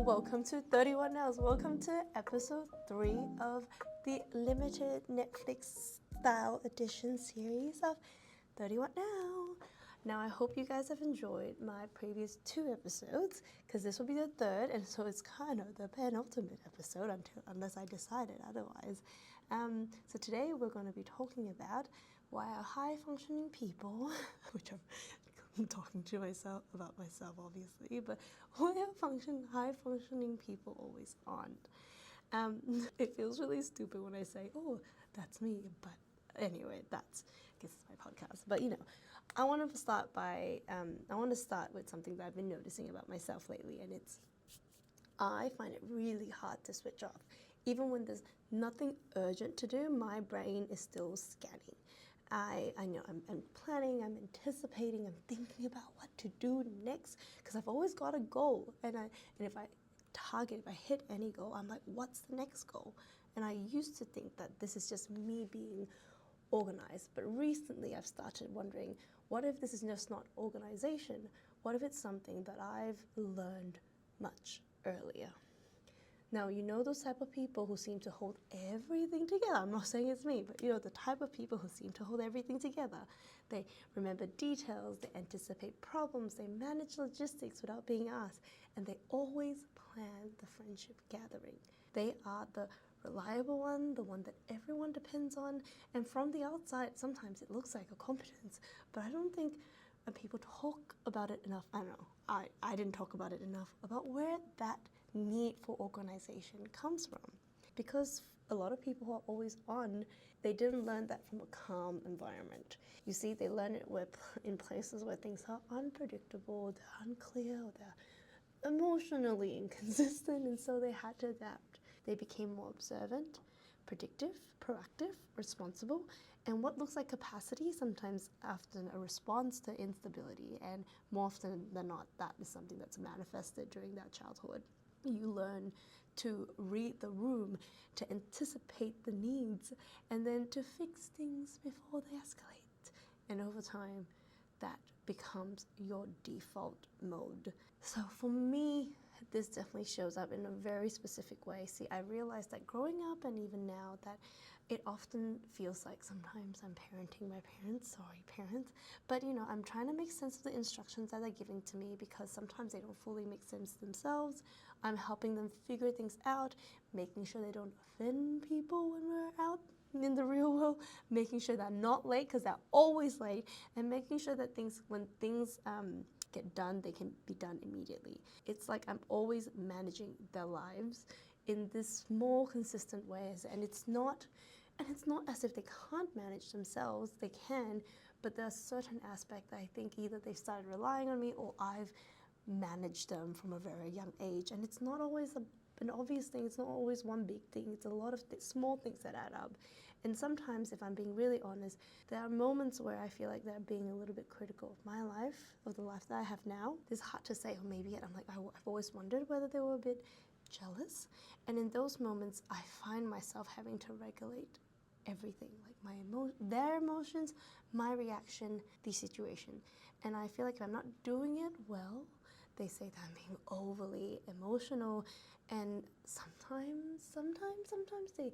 welcome to 31 Nows. Welcome to episode 3 of the limited Netflix style edition series of 31 Now. Now, I hope you guys have enjoyed my previous 2 episodes, because this will be the 3rd, and so it's kind of the penultimate episode unless I decided otherwise. So today we're going to be talking about why are high-functioning people, which I'm talking to myself about myself, obviously, but why are high-functioning people always aren't? It feels really stupid when I say, oh, that's me, but anyway, I guess it's my podcast. But I want to start with something that I've been noticing about myself lately, and I find it really hard to switch off. Even when there's nothing urgent to do, my brain is still scanning. I know I'm planning, I'm anticipating, I'm thinking about what to do next, because I've always got a goal, and if I hit any goal, I'm like, what's the next goal? And I used to think that this is just me being organized, but recently I've started wondering, what if this is just not organization? What if it's something that I've learned much earlier? Now, those type of people who seem to hold everything together. I'm not saying it's me, but the type of people who seem to hold everything together. They remember details, they anticipate problems, they manage logistics without being asked, and they always plan the friendship gathering. They are the reliable one, the one that everyone depends on, and from the outside, sometimes it looks like a competence, but I don't think people talk about it enough. I don't know, I didn't talk about it enough, about where that need for organization comes from. Because a lot of people who are always on, they didn't learn that from a calm environment. You see, they learn it in places where things are unpredictable, they're unclear, they're emotionally inconsistent, and so they had to adapt. They became more observant, predictive, proactive, responsible, and what looks like capacity sometimes often a response to instability, and more often than not, that is something that's manifested during that childhood. You learn to read the room, to anticipate the needs, and then to fix things before they escalate. And over time, that becomes your default mode. So for me, this definitely shows up in a very specific way. See, I realized that growing up and even now that it often feels like sometimes I'm parenting my parents, sorry parents, but I'm trying to make sense of the instructions that they're giving to me, because sometimes they don't fully make sense themselves. I'm helping them figure things out, making sure they don't offend people when we're out in the real world, making sure they're not late, because they're always late, and making sure that when things get done, they can be done immediately. It's like I'm always managing their lives in this small, consistent ways, and it's not as if they can't manage themselves. They can, but there's a certain aspect that I think either they've started relying on me or I've managed them from a very young age, and it's not always an obvious thing. It's not always one big thing. It's a lot of small things that add up. And sometimes, if I'm being really honest, there are moments where I feel like they're being a little bit critical of my life, of the life that I have now. It's hard to say, or maybe I'm like, I've always wondered whether they were a bit jealous. And in those moments, I find myself having to regulate everything, like their emotions, my reaction, the situation. And I feel like if I'm not doing it well, they say that I'm being overly emotional, and sometimes they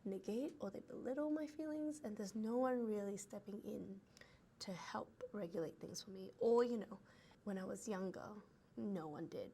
negate or they belittle my feelings, and there's no one really stepping in to help regulate things for me. Or, when I was younger, no one did.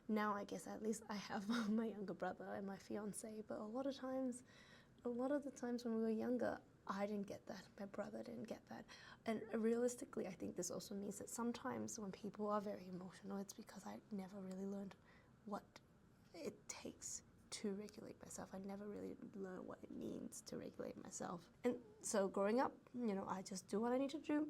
Now I guess at least I have my younger brother and my fiance, but a lot of the times when we were younger, I didn't get that, my brother didn't get that. And realistically, I think this also means that sometimes when people are very emotional, it's because I never really learned what it takes to regulate myself. I never really learned what it means to regulate myself. And so growing up, I just do what I need to do.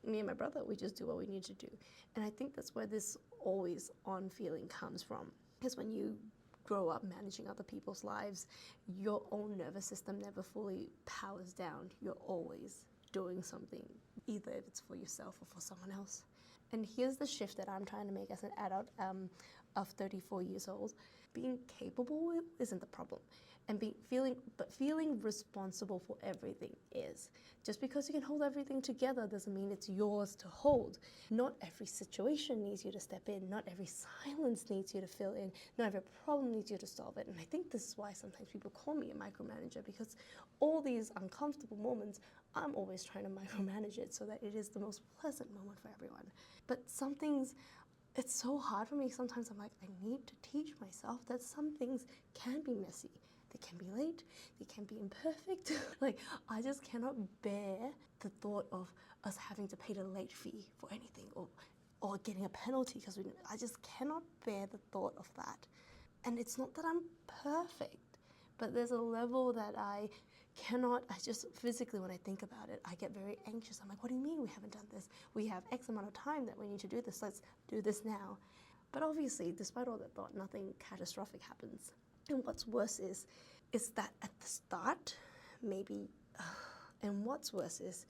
Me and my brother, we just do what we need to do. And I think that's where this always on feeling comes from. Because when you grow up managing other people's lives, your own nervous system never fully powers down. You're always doing something, either if it's for yourself or for someone else. And here's the shift that I'm trying to make as an adult. of 34 years old. Being capable isn't the problem, and feeling responsible for everything is. Just because you can hold everything together doesn't mean it's yours to hold. Not every situation needs you to step in. Not every silence needs you to fill in. Not every problem needs you to solve it. And I think this is why sometimes people call me a micromanager, because all these uncomfortable moments, I'm always trying to micromanage it so that it is the most pleasant moment for everyone. But some things, it's so hard for me. Sometimes I'm like, I need to teach myself that some things can be messy. They can be late, they can be imperfect. Like, I just cannot bear the thought of us having to pay the late fee for anything, or getting a penalty because I just cannot bear the thought of that. And it's not that I'm perfect, but there's a level that I just physically, when I think about it, I get very anxious. I'm like, what do you mean we haven't done this? We have X amount of time that we need to do this. Let's do this now. But obviously, despite all that thought, nothing catastrophic happens. And what's worse is that at the start, maybe, and what's worse is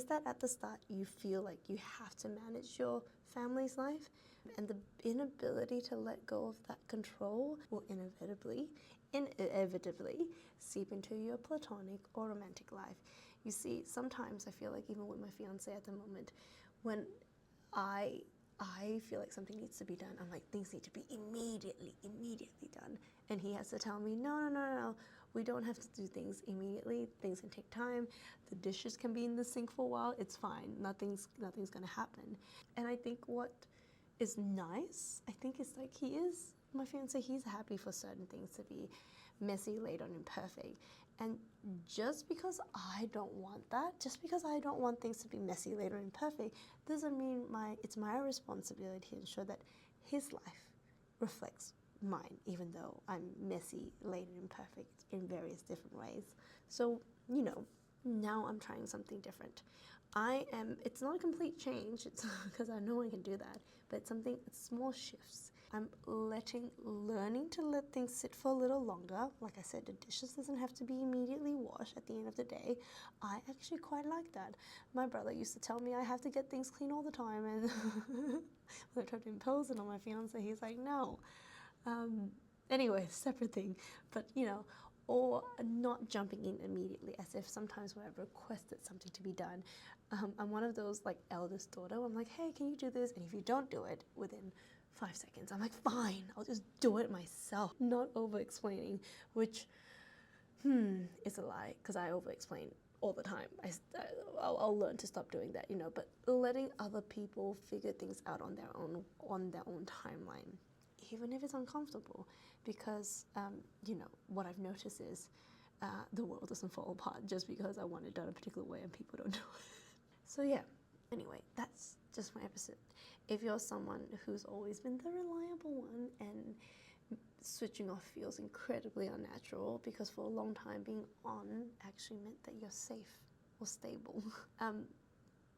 that at the start you feel like you have to manage your family's life, and the inability to let go of that control will inevitably seep into your platonic or romantic life. You see, sometimes I feel like, even with my fiance at the moment, when I feel like something needs to be done, I'm like, things need to be immediately done. And he has to tell me, no, we don't have to do things immediately. Things can take time. The dishes can be in the sink for a while. It's fine. Nothing's gonna happen. And I think what is nice, I think it's like, my fiance, he's happy for certain things to be messy, late, or imperfect. And just because I don't want that, just because I don't want things to be messy, late, or imperfect, doesn't mean it's my responsibility to ensure that his life reflects mine, even though I'm messy, late, and imperfect in various different ways. So, now I'm trying something different. It's not a complete change, it's because I know I can do that, but it's small shifts. I'm learning to let things sit for a little longer. Like I said, the dishes doesn't have to be immediately washed at the end of the day. I actually quite like that. My brother used to tell me I have to get things clean all the time, and when I tried to impose it on my fiance, he's like, no. Anyway, separate thing, but or not jumping in immediately, as if sometimes when I've requested something to be done, I'm one of those like eldest daughter. I'm like, hey, can you do this? And if you don't do it within 5 seconds, I'm like, fine, I'll just do it myself. Not over-explaining, which is a lie, because I over-explain all the time. I'll learn to stop doing that, but letting other people figure things out on their own timeline, even if it's uncomfortable, because what I've noticed is the world doesn't fall apart just because I want it done a particular way and people don't do it. So yeah, anyway, that's just my episode. If you're someone who's always been the reliable one and switching off feels incredibly unnatural, because for a long time being on actually meant that you're safe or stable,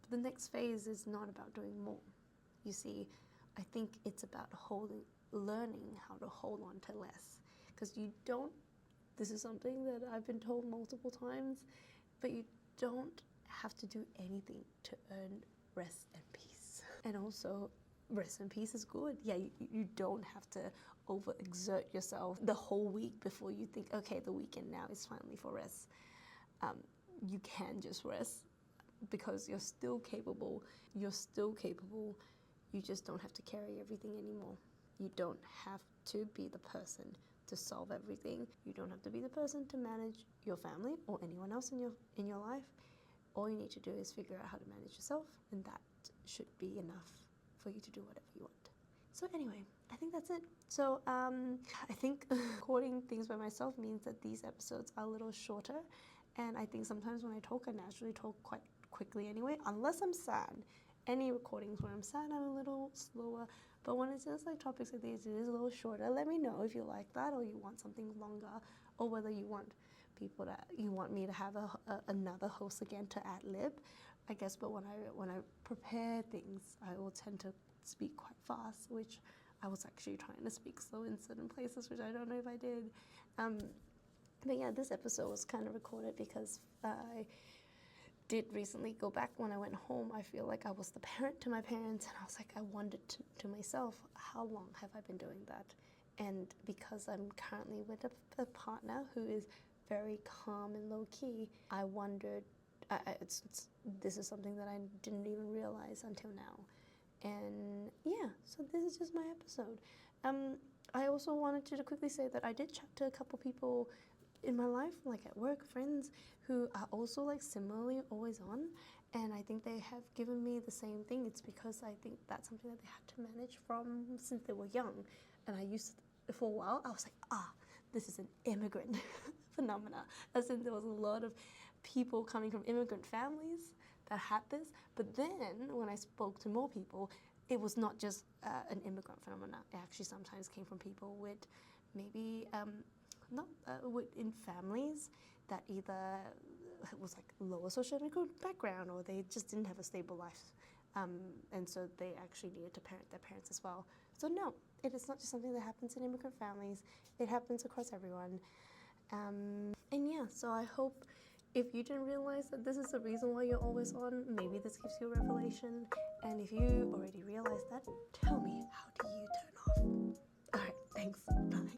the next phase is not about doing more. You see, I think it's about learning how to hold on to less, because this is something that I've been told multiple times, but you don't have to do anything to earn rest and peace. And also, rest and peace is good. Yeah, you don't have to overexert yourself the whole week before you think, okay, the weekend now is finally for rest. You can just rest, because you're still capable. You just don't have to carry everything anymore. You don't have to be the person to solve everything. You don't have to be the person to manage your family or anyone else in your life. All you need to do is figure out how to manage yourself, and that should be enough for you to do whatever you want. So anyway, I think that's it. So I think recording things by myself means that these episodes are a little shorter, and I think sometimes when I talk, I naturally talk quite quickly anyway, unless I'm sad. Any recordings where I'm sad, I'm a little slower, but when it's just like topics like these, it is a little shorter. Let me know if you like that, or you want something longer, or whether you want me to have another host again to ad-lib, I guess. But when I prepare things, I will tend to speak quite fast, which I was actually trying to speak slow in certain places, which I don't know if I did. But yeah, this episode was kind of recorded because did recently go back when I went home. I feel like I was the parent to my parents, and I was like, I wondered to myself, how long have I been doing that? And because I'm currently with a partner who is very calm and low-key, I wondered, this is something that I didn't even realize until now. And yeah, so this is just my episode. I also wanted to quickly say that I did chat to a couple people in my life, like at work, friends, who are also like similarly always on, and I think they have given me the same thing. It's because I think that's something that they had to manage from since they were young. And I used to, for a while, I was like, this is an immigrant phenomena. As in there was a lot of people coming from immigrant families that had this. But then when I spoke to more people, it was not just an immigrant phenomena. It actually sometimes came from people with maybe not in families that either was like lower socioeconomic background, or they just didn't have a stable life, and so they actually needed to parent their parents as well. So no, it is not just something that happens in immigrant families. It happens across everyone. And yeah, so I hope if you didn't realize that this is the reason why you're always on, maybe this gives you a revelation. And if you already realized that, tell me, how do you turn off? All right, thanks. Bye.